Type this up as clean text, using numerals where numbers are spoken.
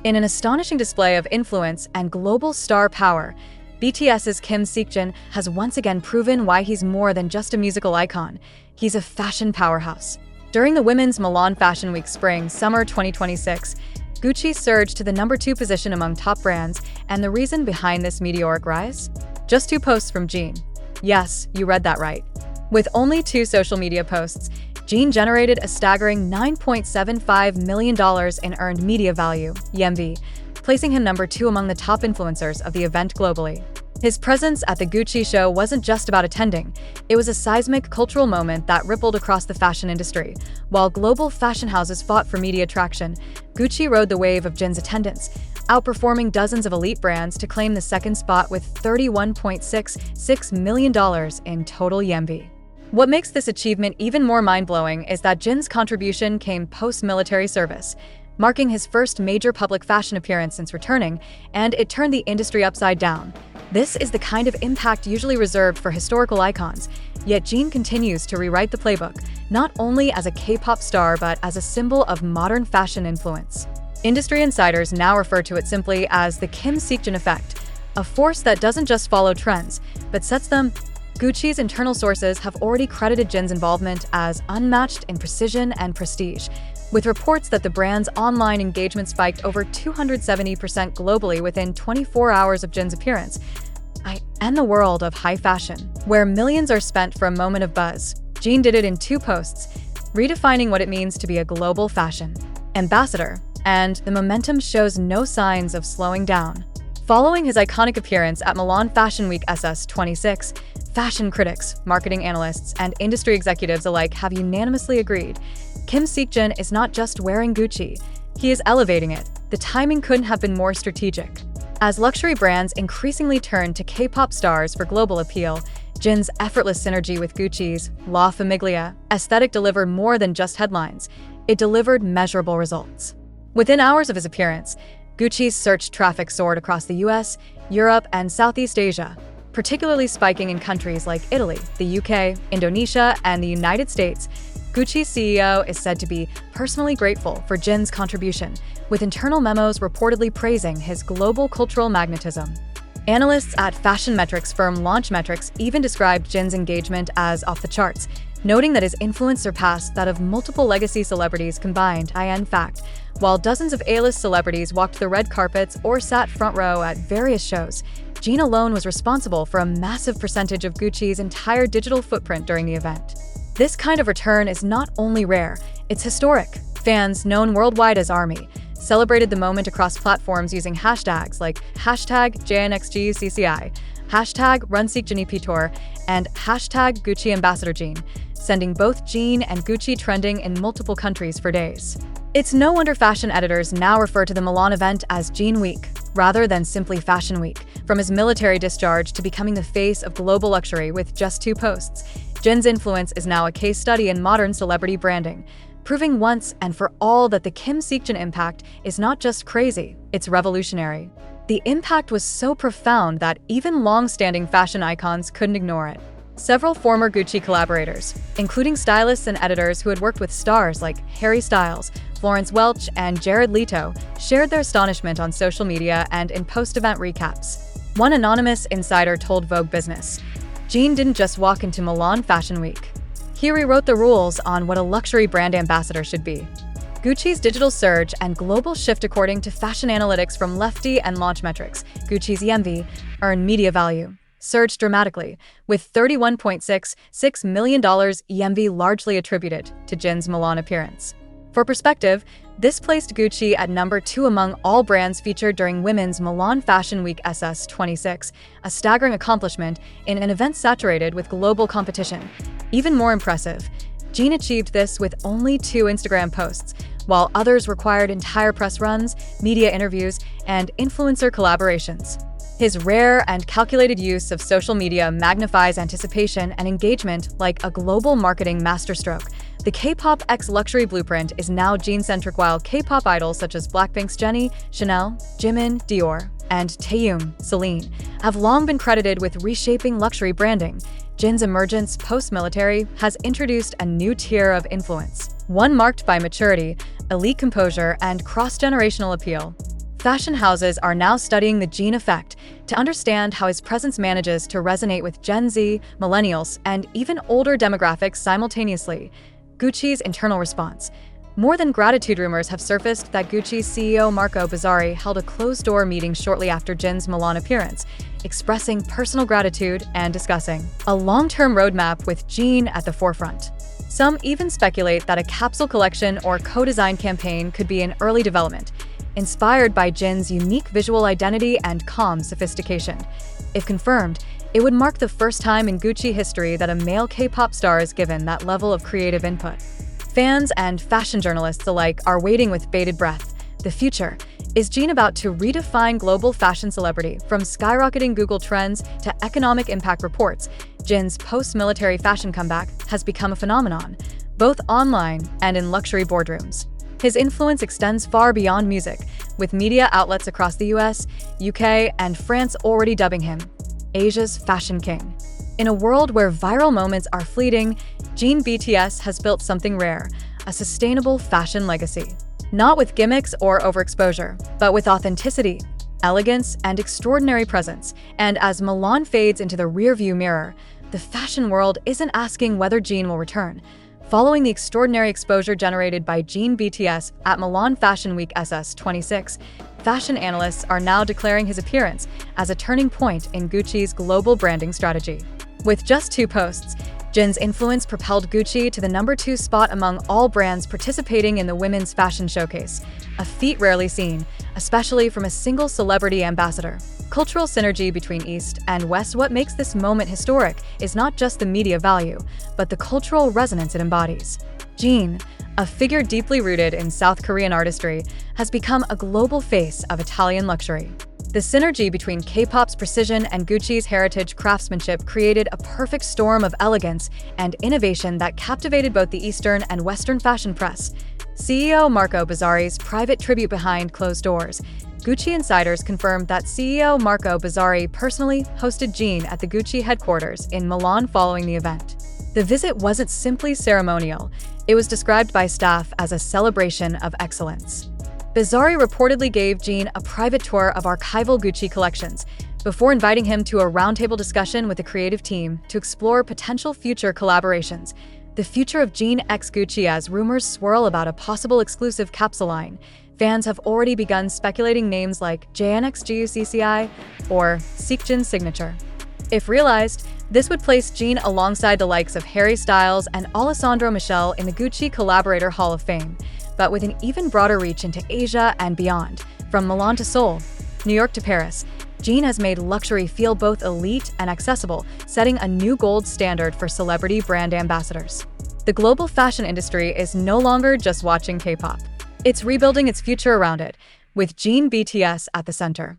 In an astonishing display of influence and global star power, BTS's Kim Seokjin has once again proven why he's more than just a musical icon. He's a fashion powerhouse. During the Women's Milan Fashion Week Spring-Summer 2026, Gucci surged to the #2 position among top brands, and the reason behind this meteoric rise? Just 2 posts from Jin. Yes, you read that right. With only 2 social media posts, Jin generated a staggering $9.75 million in earned media value, (YMV), placing him #2 among the top influencers of the event globally. His presence at the Gucci show wasn't just about attending, it was a seismic cultural moment that rippled across the fashion industry. While global fashion houses fought for media traction, Gucci rode the wave of Jin's attendance, outperforming dozens of elite brands to claim the second spot with $31.66 million in total YMV. What makes this achievement even more mind-blowing is that Jin's contribution came post-military service, marking his first major public fashion appearance since returning, and it turned the industry upside down. This is the kind of impact usually reserved for historical icons, yet Jin continues to rewrite the playbook, not only as a K-pop star but as a symbol of modern fashion influence. Industry insiders now refer to it simply as the Kim Seokjin effect, a force that doesn't just follow trends, but sets them. Gucci's internal sources have already credited Jin's involvement as unmatched in precision and prestige, with reports that the brand's online engagement spiked over 270% globally within 24 hours of Jin's appearance. And the world of high fashion, where millions are spent for a moment of buzz, Jin did it in 2 posts, redefining what it means to be a global fashion ambassador, and the momentum shows no signs of slowing down. Following his iconic appearance at Milan Fashion Week SS26, fashion critics, marketing analysts, and industry executives alike have unanimously agreed Kim Seokjin is not just wearing Gucci, he is elevating it. The timing couldn't have been more strategic. As luxury brands increasingly turn to K-pop stars for global appeal, Jin's effortless synergy with Gucci's La Famiglia aesthetic delivered more than just headlines. It delivered measurable results. Within hours of his appearance, Gucci's search traffic soared across the US, Europe, and Southeast Asia, particularly spiking in countries like Italy, the UK, Indonesia, and the United States. Gucci's CEO is said to be personally grateful for Jin's contribution, with internal memos reportedly praising his global cultural magnetism. Analysts at fashion metrics firm Launchmetrics even described Jin's engagement as off the charts, noting that his influence surpassed that of multiple legacy celebrities combined. In fact, while dozens of A-list celebrities walked the red carpets or sat front row at various shows, Jin alone was responsible for a massive percentage of Gucci's entire digital footprint during the event. This kind of return is not only rare, it's historic. Fans, known worldwide as ARMY, celebrated the moment across platforms using hashtags like #JNXGCCI, #RunSeokjinEPTour, and #GucciAmbassadorJin, sending both Jin and Gucci trending in multiple countries for days. It's no wonder fashion editors now refer to the Milan event as Jin Week, rather than simply Fashion Week. From his military discharge to becoming the face of global luxury with just 2 posts, Jin's influence is now a case study in modern celebrity branding, proving once and for all that the Kim Seokjin impact is not just crazy, it's revolutionary. The impact was so profound that even long-standing fashion icons couldn't ignore it. Several former Gucci collaborators, including stylists and editors who had worked with stars like Harry Styles, Florence Welch, and Jared Leto, shared their astonishment on social media and in post-event recaps. One anonymous insider told Vogue Business, Jin didn't just walk into Milan Fashion Week. He rewrote the rules on what a luxury brand ambassador should be. Gucci's digital surge and global shift according to fashion analytics from Lefty and Launchmetrics, Gucci's YMV, earned media value, surged dramatically, with $31.66 million YMV largely attributed to Jin's Milan appearance. For perspective, this placed Gucci at #2 among all brands featured during Women's Milan Fashion Week SS26, a staggering accomplishment in an event saturated with global competition. Even more impressive, Jin achieved this with only 2 Instagram posts, while others required entire press runs, media interviews, and influencer collaborations. His rare and calculated use of social media magnifies anticipation and engagement like a global marketing masterstroke. The K-pop X luxury blueprint is now Jin-centric, while K-pop idols such as Blackpink's Jennie, Chanel, Jimin, Dior, and Taehyung, Celine, have long been credited with reshaping luxury branding. Jin's emergence post-military has introduced a new tier of influence, one marked by maturity, elite composure, and cross-generational appeal. Fashion houses are now studying the Jin effect to understand how his presence manages to resonate with Gen Z, millennials, and even older demographics simultaneously. Gucci's internal response. More than gratitude rumors have surfaced that Gucci's CEO Marco Bizzarri held a closed-door meeting shortly after Jin's Milan appearance, expressing personal gratitude and discussing a long-term roadmap with Jin at the forefront. Some even speculate that a capsule collection or co-design campaign could be in early development, inspired by Jin's unique visual identity and calm sophistication. If confirmed, it would mark the first time in Gucci history that a male K-pop star is given that level of creative input. Fans and fashion journalists alike are waiting with bated breath. The future. Is Jin about to redefine global fashion celebrity from skyrocketing Google Trends to economic impact reports? Jin's post-military fashion comeback has become a phenomenon, both online and in luxury boardrooms. His influence extends far beyond music, with media outlets across the US, UK, and France already dubbing him Asia's fashion king. In a world where viral moments are fleeting, Jin BTS has built something rare, a sustainable fashion legacy. Not with gimmicks or overexposure, but with authenticity, elegance, and extraordinary presence. And as Milan fades into the rearview mirror, the fashion world isn't asking whether Jin will return. Following the extraordinary exposure generated by Jin BTS at Milan Fashion Week SS26, fashion analysts are now declaring his appearance as a turning point in Gucci's global branding strategy. With just 2 posts, Jin's influence propelled Gucci to the #2 spot among all brands participating in the women's fashion showcase, a feat rarely seen, especially from a single celebrity ambassador. Cultural synergy between East and West. What makes this moment historic is not just the media value, but the cultural resonance it embodies. Jin, a figure deeply rooted in South Korean artistry, has become a global face of Italian luxury. The synergy between K-pop's precision and Gucci's heritage craftsmanship created a perfect storm of elegance and innovation that captivated both the Eastern and Western fashion press. CEO Marco Bizzarri's private tribute behind closed doors. Gucci insiders confirmed that CEO Marco Bizzarri personally hosted Jin at the Gucci headquarters in Milan following the event. The visit wasn't simply ceremonial, it was described by staff as a celebration of excellence. Bizzarri reportedly gave Jin a private tour of archival Gucci collections, before inviting him to a roundtable discussion with the creative team to explore potential future collaborations. The future of Jin x Gucci. As rumors swirl about a possible exclusive capsule line, fans have already begun speculating names like JNXGUCCI or Seokjin signature. If realized, this would place Jin alongside the likes of Harry Styles and Alessandro Michele in the Gucci Collaborator Hall of Fame, but with an even broader reach into Asia and beyond. From Milan to Seoul, New York to Paris, Jin has made luxury feel both elite and accessible, setting a new gold standard for celebrity brand ambassadors. The global fashion industry is no longer just watching K-pop. It's rebuilding its future around it, with Jin BTS at the center.